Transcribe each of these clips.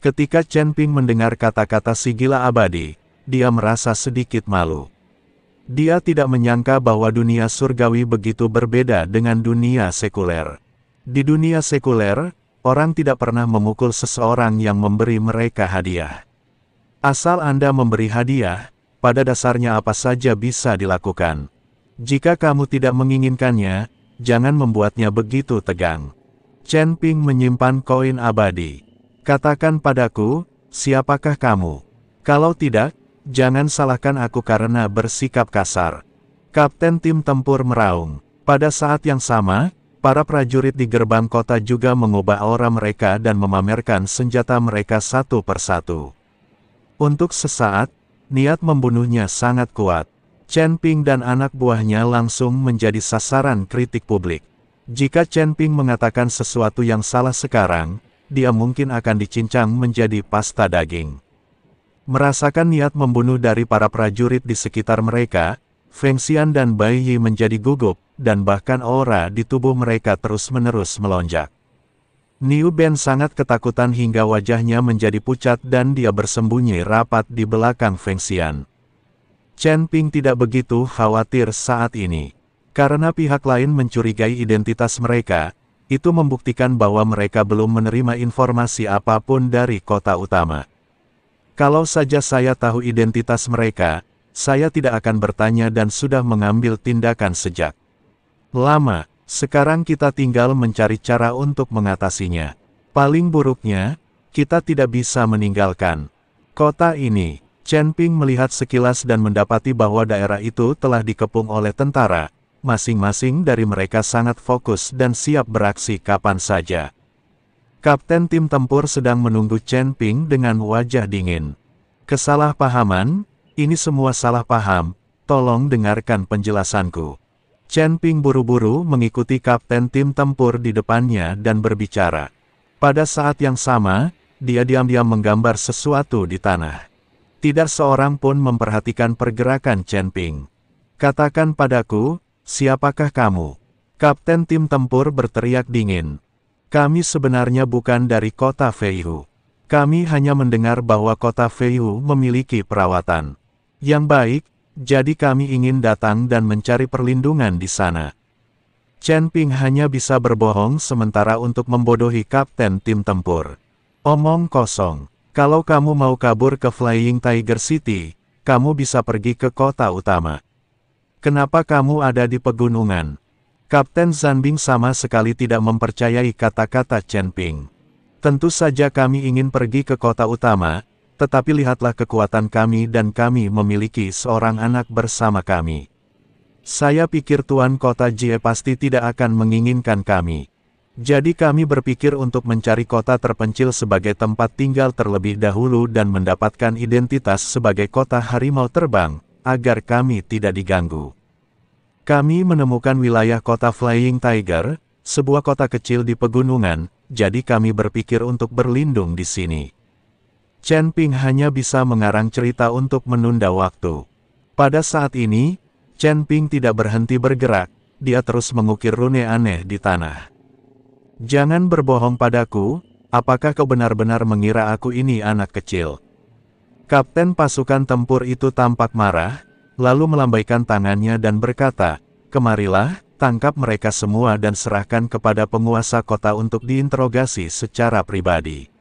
Ketika Chen Ping mendengar kata-kata si gila abadi, dia merasa sedikit malu. Dia tidak menyangka bahwa dunia surgawi begitu berbeda dengan dunia sekuler. Di dunia sekuler, orang tidak pernah memukul seseorang yang memberi mereka hadiah. Asal Anda memberi hadiah, pada dasarnya apa saja bisa dilakukan. Jika kamu tidak menginginkannya, jangan membuatnya begitu tegang. Chen Ping menyimpan koin abadi. Katakan padaku, siapakah kamu? Kalau tidak, jangan salahkan aku karena bersikap kasar. Kapten tim tempur meraung. Pada saat yang sama, para prajurit di gerbang kota juga mengubah aura mereka dan memamerkan senjata mereka satu persatu. Untuk sesaat, niat membunuhnya sangat kuat. Chen Ping dan anak buahnya langsung menjadi sasaran kritik publik. Jika Chen Ping mengatakan sesuatu yang salah sekarang, dia mungkin akan dicincang menjadi pasta daging. Merasakan niat membunuh dari para prajurit di sekitar mereka, Feng Xian dan Bai Yi menjadi gugup, dan bahkan aura di tubuh mereka terus-menerus melonjak. Niu Ben sangat ketakutan hingga wajahnya menjadi pucat dan dia bersembunyi rapat di belakang Feng Xian. Chen Ping tidak begitu khawatir saat ini. Karena pihak lain mencurigai identitas mereka, itu membuktikan bahwa mereka belum menerima informasi apapun dari kota utama. Kalau saja saya tahu identitas mereka, saya tidak akan bertanya dan sudah mengambil tindakan sejak lama. Sekarang kita tinggal mencari cara untuk mengatasinya. Paling buruknya, kita tidak bisa meninggalkan kota ini. Chen Ping melihat sekilas dan mendapati bahwa daerah itu telah dikepung oleh tentara. Masing-masing dari mereka sangat fokus dan siap beraksi kapan saja. Kapten tim tempur sedang menunggu Chen Ping dengan wajah dingin. Kesalahpahaman, ini semua salah paham, tolong dengarkan penjelasanku. Chen Ping buru-buru mengikuti kapten tim tempur di depannya dan berbicara. Pada saat yang sama, dia diam-diam menggambar sesuatu di tanah. Tidak seorang pun memperhatikan pergerakan Chen Ping. Katakan padaku, siapakah kamu? Kapten tim tempur berteriak dingin. Kami sebenarnya bukan dari kota Feihu. Kami hanya mendengar bahwa kota Feihu memiliki perawatan yang baik, jadi kami ingin datang dan mencari perlindungan di sana. Chen Ping hanya bisa berbohong sementara untuk membodohi kapten tim tempur. Omong kosong. Kalau kamu mau kabur ke Flying Tiger City, kamu bisa pergi ke kota utama. Kenapa kamu ada di pegunungan? Kapten Zanbing sama sekali tidak mempercayai kata-kata Chen Ping. Tentu saja kami ingin pergi ke kota utama, tetapi lihatlah kekuatan kami dan kami memiliki seorang anak bersama kami. Saya pikir Tuan Kota Jie pasti tidak akan menginginkan kami. Jadi kami berpikir untuk mencari kota terpencil sebagai tempat tinggal terlebih dahulu dan mendapatkan identitas sebagai kota harimau terbang, agar kami tidak diganggu. Kami menemukan wilayah kota Flying Tiger, sebuah kota kecil di pegunungan, jadi kami berpikir untuk berlindung di sini. Chen Ping hanya bisa mengarang cerita untuk menunda waktu. Pada saat ini, Chen Ping tidak berhenti bergerak, dia terus mengukir rune aneh di tanah. Jangan berbohong padaku, apakah kau benar-benar mengira aku ini anak kecil? Kapten pasukan tempur itu tampak marah, lalu melambaikan tangannya dan berkata, kemarilah, tangkap mereka semua dan serahkan kepada penguasa kota untuk diinterogasi secara pribadi.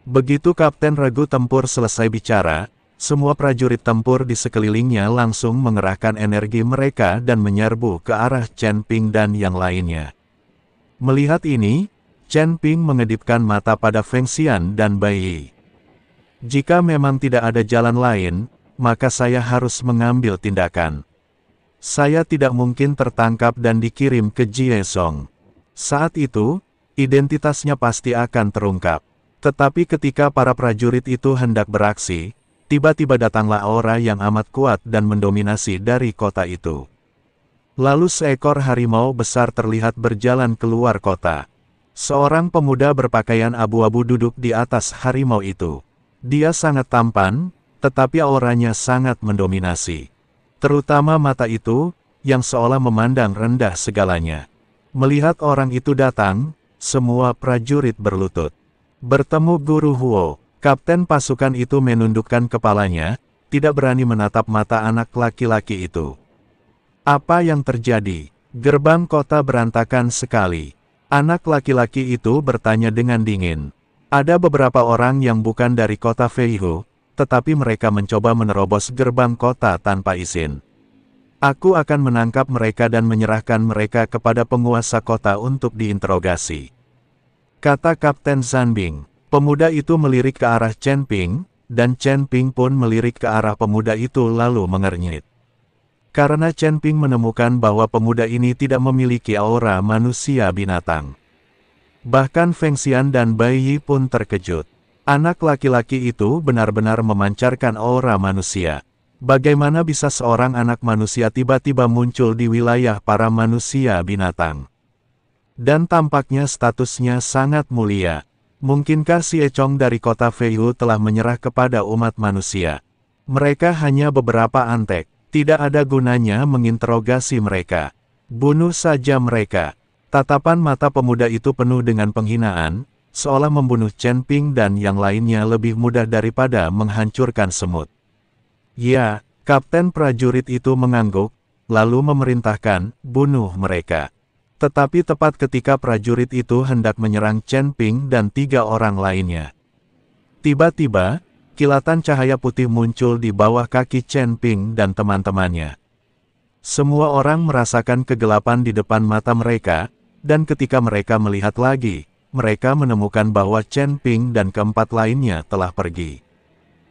Begitu Kapten Regu Tempur selesai bicara, semua prajurit tempur di sekelilingnya langsung mengerahkan energi mereka dan menyerbu ke arah Chen Ping dan yang lainnya. Melihat ini, Chen Ping mengedipkan mata pada Feng Xian dan Bai Yi. Jika memang tidak ada jalan lain, maka saya harus mengambil tindakan. Saya tidak mungkin tertangkap dan dikirim ke Jie Song. Saat itu, identitasnya pasti akan terungkap. Tetapi ketika para prajurit itu hendak beraksi, tiba-tiba datanglah aura yang amat kuat dan mendominasi dari kota itu. Lalu seekor harimau besar terlihat berjalan keluar kota. Seorang pemuda berpakaian abu-abu duduk di atas harimau itu. Dia sangat tampan, tetapi auranya sangat mendominasi. Terutama mata itu, yang seolah memandang rendah segalanya. Melihat orang itu datang, semua prajurit berlutut. Bertemu Guru Huo, Kapten pasukan itu menundukkan kepalanya, tidak berani menatap mata anak laki-laki itu. Apa yang terjadi? Gerbang kota berantakan sekali. Anak laki-laki itu bertanya dengan dingin. Ada beberapa orang yang bukan dari kota Feihu, tetapi mereka mencoba menerobos gerbang kota tanpa izin. Aku akan menangkap mereka dan menyerahkan mereka kepada penguasa kota untuk diinterogasi, kata Kapten Zanbing. Pemuda itu melirik ke arah Chen Ping, dan Chen Ping pun melirik ke arah pemuda itu lalu mengernyit. Karena Chen Ping menemukan bahwa pemuda ini tidak memiliki aura manusia binatang. Bahkan Feng Xian dan Bai Yi pun terkejut. Anak laki-laki itu benar-benar memancarkan aura manusia. Bagaimana bisa seorang anak manusia tiba-tiba muncul di wilayah para manusia binatang? Dan tampaknya statusnya sangat mulia. Mungkinkah Si Echong dari kota Feihu telah menyerah kepada umat manusia? Mereka hanya beberapa antek. Tidak ada gunanya menginterogasi mereka. Bunuh saja mereka. Tatapan mata pemuda itu penuh dengan penghinaan, seolah membunuh Chen Ping dan yang lainnya lebih mudah daripada menghancurkan semut. Ya, kapten prajurit itu mengangguk, lalu memerintahkan, bunuh mereka. Tetapi tepat ketika prajurit itu hendak menyerang Chen Ping dan 3 orang lainnya, tiba-tiba, kilatan cahaya putih muncul di bawah kaki Chen Ping dan teman-temannya. Semua orang merasakan kegelapan di depan mata mereka, dan ketika mereka melihat lagi, mereka menemukan bahwa Chen Ping dan keempat lainnya telah pergi.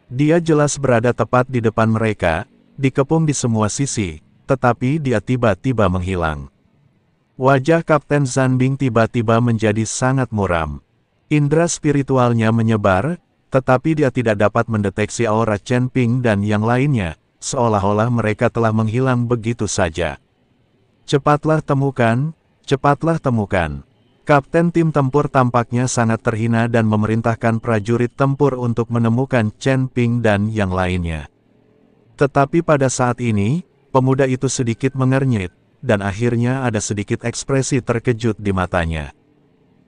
Dia jelas berada tepat di depan mereka, dikepung di semua sisi, tetapi dia tiba-tiba menghilang. Wajah Kapten Zanbing tiba-tiba menjadi sangat muram. Indra spiritualnya menyebar, tetapi dia tidak dapat mendeteksi aura Chen Ping dan yang lainnya, seolah-olah mereka telah menghilang begitu saja. Cepatlah temukan, cepatlah temukan. Kapten tim tempur tampaknya sangat terhina dan memerintahkan prajurit tempur untuk menemukan Chen Ping dan yang lainnya. Tetapi pada saat ini, pemuda itu sedikit mengernyit, dan akhirnya ada sedikit ekspresi terkejut di matanya.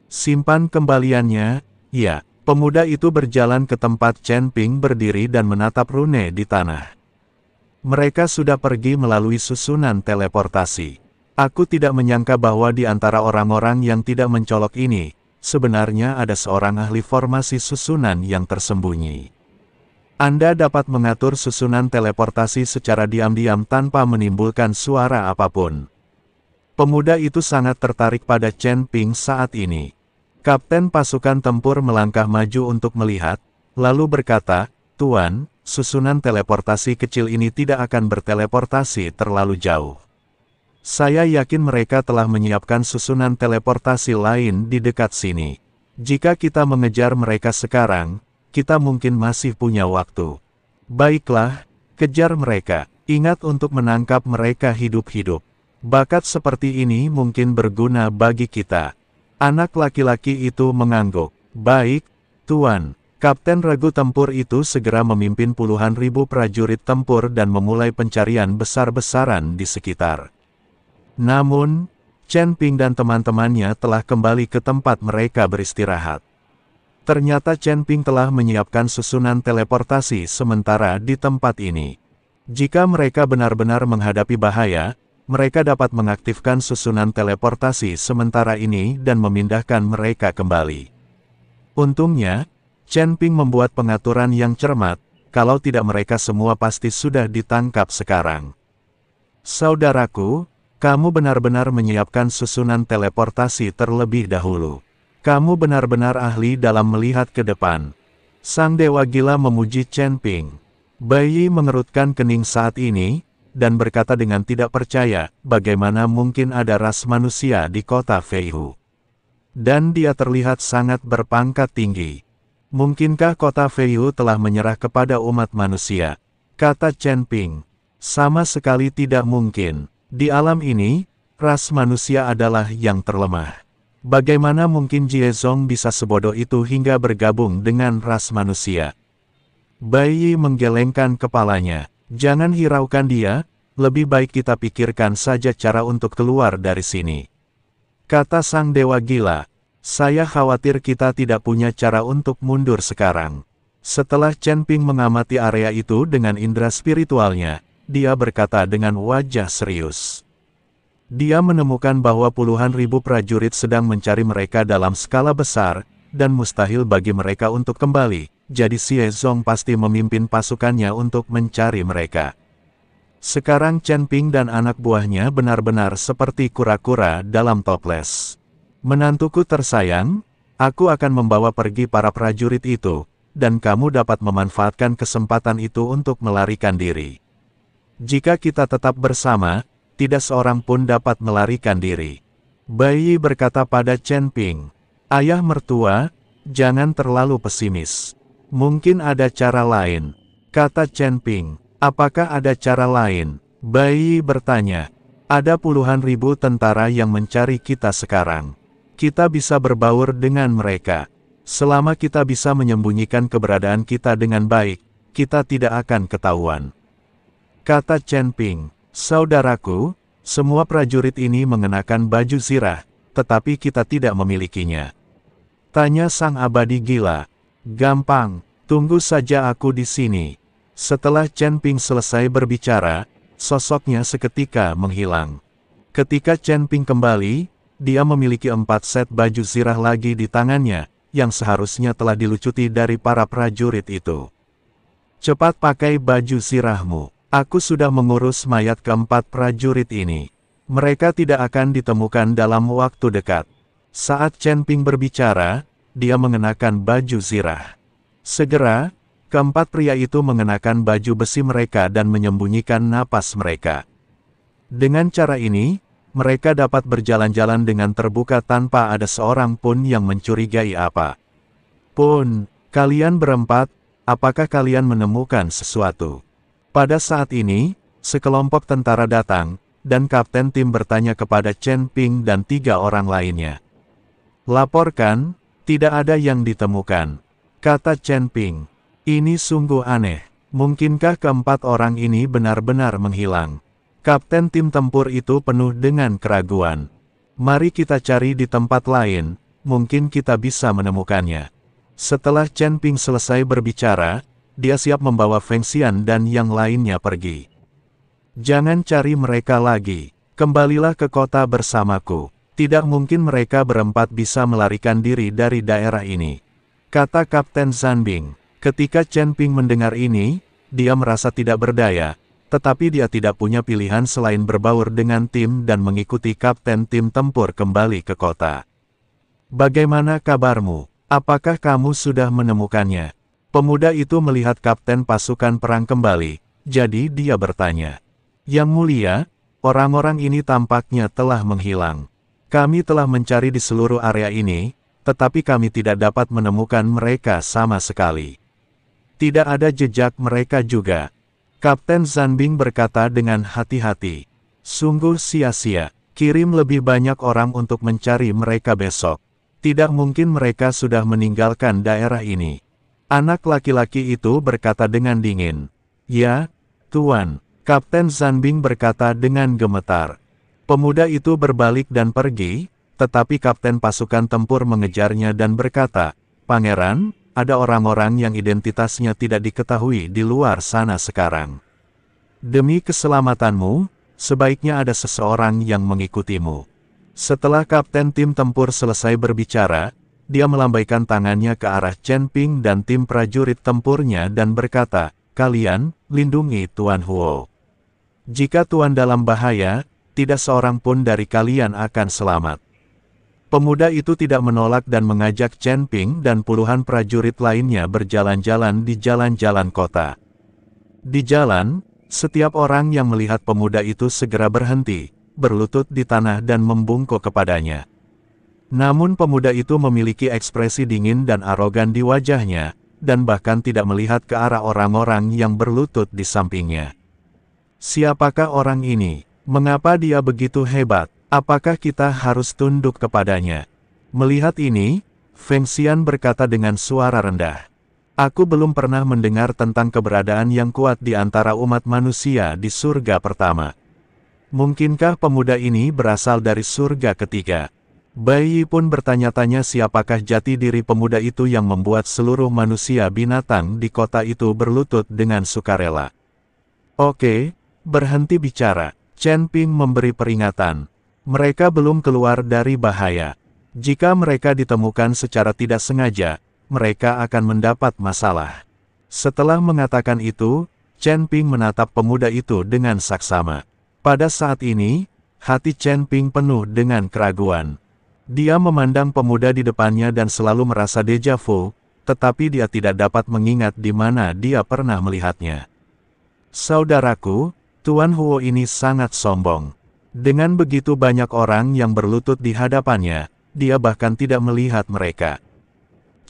Simpan kembaliannya, ya. Pemuda itu berjalan ke tempat Chen Ping berdiri dan menatap rune di tanah. Mereka sudah pergi melalui susunan teleportasi. Aku tidak menyangka bahwa di antara orang-orang yang tidak mencolok ini, sebenarnya ada seorang ahli formasi susunan yang tersembunyi. Anda dapat mengatur susunan teleportasi secara diam-diam tanpa menimbulkan suara apapun. Pemuda itu sangat tertarik pada Chen Ping saat ini. Kapten pasukan tempur melangkah maju untuk melihat, lalu berkata, Tuan, susunan teleportasi kecil ini tidak akan berteleportasi terlalu jauh. Saya yakin mereka telah menyiapkan susunan teleportasi lain di dekat sini. Jika kita mengejar mereka sekarang, kita mungkin masih punya waktu. Baiklah, kejar mereka. Ingat untuk menangkap mereka hidup-hidup. Bakat seperti ini mungkin berguna bagi kita. Anak laki-laki itu mengangguk. Baik, Tuan. Kapten regu tempur itu segera memimpin puluhan ribu prajurit tempur dan memulai pencarian besar-besaran di sekitar. Namun, Chen Ping dan teman-temannya telah kembali ke tempat mereka beristirahat. Ternyata Chen Ping telah menyiapkan susunan teleportasi sementara di tempat ini. Jika mereka benar-benar menghadapi bahaya, mereka dapat mengaktifkan susunan teleportasi sementara ini dan memindahkan mereka kembali. Untungnya, Chen Ping membuat pengaturan yang cermat, kalau tidak mereka semua pasti sudah ditangkap sekarang. Saudaraku, kamu benar-benar menyiapkan susunan teleportasi terlebih dahulu. Kamu benar-benar ahli dalam melihat ke depan. Sang Dewa Gila memuji Chen Ping. Bai Yi mengerutkan kening saat ini, dan berkata dengan tidak percaya, bagaimana mungkin ada ras manusia di kota Feihu. Dan dia terlihat sangat berpangkat tinggi. Mungkinkah kota Feihu telah menyerah kepada umat manusia? Kata Chen Ping. Sama sekali tidak mungkin. Di alam ini, ras manusia adalah yang terlemah. Bagaimana mungkin Jie Zong bisa sebodoh itu hingga bergabung dengan ras manusia? Bai Yi menggelengkan kepalanya. Jangan hiraukan dia, lebih baik kita pikirkan saja cara untuk keluar dari sini. Kata Sang Dewa Gila, saya khawatir kita tidak punya cara untuk mundur sekarang. Setelah Chen Ping mengamati area itu dengan indera spiritualnya, dia berkata dengan wajah serius. Dia menemukan bahwa puluhan ribu prajurit sedang mencari mereka dalam skala besar, dan mustahil bagi mereka untuk kembali, jadi Xie Zong pasti memimpin pasukannya untuk mencari mereka. Sekarang Chen Ping dan anak buahnya benar-benar seperti kura-kura dalam toples. Menantuku tersayang, aku akan membawa pergi para prajurit itu, dan kamu dapat memanfaatkan kesempatan itu untuk melarikan diri. Jika kita tetap bersama, tidak seorang pun dapat melarikan diri. Bai Yi berkata pada Chen Ping, "Ayah mertua, jangan terlalu pesimis. Mungkin ada cara lain," kata Chen Ping. "Apakah ada cara lain?" Bai Yi bertanya. "Ada puluhan ribu tentara yang mencari kita sekarang. Kita bisa berbaur dengan mereka. Selama kita bisa menyembunyikan keberadaan kita dengan baik, kita tidak akan ketahuan," kata Chen Ping. "Saudaraku, semua prajurit ini mengenakan baju zirah, tetapi kita tidak memilikinya," tanya sang abadi gila. "Gampang, tunggu saja aku di sini." Setelah Chen Ping selesai berbicara, sosoknya seketika menghilang. Ketika Chen Ping kembali, dia memiliki 4 set baju zirah lagi di tangannya, yang seharusnya telah dilucuti dari para prajurit itu. "Cepat pakai baju zirahmu. Aku sudah mengurus mayat keempat prajurit ini. Mereka tidak akan ditemukan dalam waktu dekat." Saat Chen Ping berbicara, dia mengenakan baju zirah. Segera, keempat pria itu mengenakan baju besi mereka dan menyembunyikan napas mereka. Dengan cara ini, mereka dapat berjalan-jalan dengan terbuka tanpa ada seorang pun yang mencurigai apa pun. "Kalian berempat, apakah kalian menemukan sesuatu?" Pada saat ini, sekelompok tentara datang, dan kapten tim bertanya kepada Chen Ping dan 3 orang lainnya. "Laporkan, tidak ada yang ditemukan," kata Chen Ping. "Ini sungguh aneh. Mungkinkah keempat orang ini benar-benar menghilang?" Kapten tim tempur itu penuh dengan keraguan. "Mari kita cari di tempat lain, mungkin kita bisa menemukannya." Setelah Chen Ping selesai berbicara, dia siap membawa Feng Xian dan yang lainnya pergi. "Jangan cari mereka lagi. Kembalilah ke kota bersamaku. Tidak mungkin mereka berempat bisa melarikan diri dari daerah ini," kata Kapten Zanbing. Ketika Chen Ping mendengar ini, dia merasa tidak berdaya, tetapi dia tidak punya pilihan selain berbaur dengan tim dan mengikuti kapten tim tempur kembali ke kota. "Bagaimana kabarmu? Apakah kamu sudah menemukannya?" Pemuda itu melihat kapten pasukan perang kembali, jadi dia bertanya. "Yang mulia, orang-orang ini tampaknya telah menghilang. Kami telah mencari di seluruh area ini, tetapi kami tidak dapat menemukan mereka sama sekali. Tidak ada jejak mereka juga." Kapten Zanbing berkata dengan hati-hati. "Sungguh sia-sia, kirim lebih banyak orang untuk mencari mereka besok. Tidak mungkin mereka sudah meninggalkan daerah ini." Anak laki-laki itu berkata dengan dingin. "Ya, Tuan," Kapten Zanbing berkata dengan gemetar. Pemuda itu berbalik dan pergi, tetapi kapten pasukan tempur mengejarnya dan berkata, "Pangeran, ada orang-orang yang identitasnya tidak diketahui di luar sana sekarang. Demi keselamatanmu, sebaiknya ada seseorang yang mengikutimu." Setelah kapten tim tempur selesai berbicara, dia melambaikan tangannya ke arah Chen Ping dan tim prajurit tempurnya dan berkata, "Kalian, lindungi Tuan Huo. Jika Tuan dalam bahaya, tidak seorang pun dari kalian akan selamat." Pemuda itu tidak menolak dan mengajak Chen Ping dan puluhan prajurit lainnya berjalan-jalan di jalan-jalan kota. Di jalan, setiap orang yang melihat pemuda itu segera berhenti, berlutut di tanah dan membungkuk kepadanya. Namun pemuda itu memiliki ekspresi dingin dan arogan di wajahnya, dan bahkan tidak melihat ke arah orang-orang yang berlutut di sampingnya. "Siapakah orang ini? Mengapa dia begitu hebat? Apakah kita harus tunduk kepadanya?" Melihat ini, Feng Xian berkata dengan suara rendah. "Aku belum pernah mendengar tentang keberadaan yang kuat di antara umat manusia di surga pertama. Mungkinkah pemuda ini berasal dari surga ketiga?" Bai Yi pun bertanya-tanya siapakah jati diri pemuda itu yang membuat seluruh manusia binatang di kota itu berlutut dengan sukarela. Oke, berhenti bicara. Chen Ping memberi peringatan. Mereka belum keluar dari bahaya. Jika mereka ditemukan secara tidak sengaja, mereka akan mendapat masalah. Setelah mengatakan itu, Chen Ping menatap pemuda itu dengan saksama. Pada saat ini, hati Chen Ping penuh dengan keraguan. Dia memandang pemuda di depannya dan selalu merasa deja vu, tetapi dia tidak dapat mengingat di mana dia pernah melihatnya. Saudaraku, Tuan Huo ini sangat sombong. Dengan begitu banyak orang yang berlutut di hadapannya, dia bahkan tidak melihat mereka.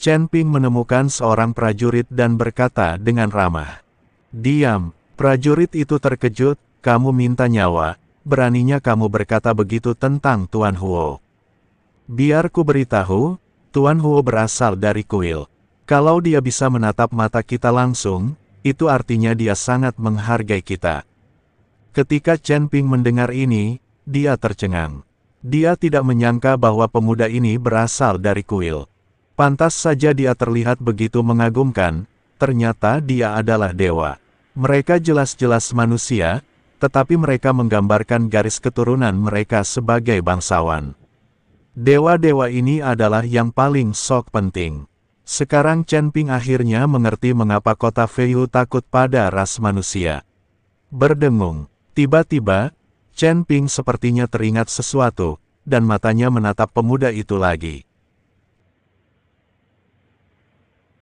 Chen Ping menemukan seorang prajurit dan berkata dengan ramah. Diam, prajurit itu terkejut, kamu minta nyawa, beraninya kamu berkata begitu tentang Tuan Huo. Biar ku beritahu, Tuan Huo berasal dari kuil. Kalau dia bisa menatap mata kita langsung, itu artinya dia sangat menghargai kita. Ketika Chen Ping mendengar ini, dia tercengang. Dia tidak menyangka bahwa pemuda ini berasal dari kuil. Pantas saja dia terlihat begitu mengagumkan, ternyata dia adalah dewa. Mereka jelas-jelas manusia, tetapi mereka menggambarkan garis keturunan mereka sebagai bangsawan. Dewa-dewa ini adalah yang paling sok penting. Sekarang Chen Ping akhirnya mengerti mengapa kota Feiyu takut pada ras manusia. Berdengung. Tiba-tiba, Chen Ping sepertinya teringat sesuatu, dan matanya menatap pemuda itu lagi.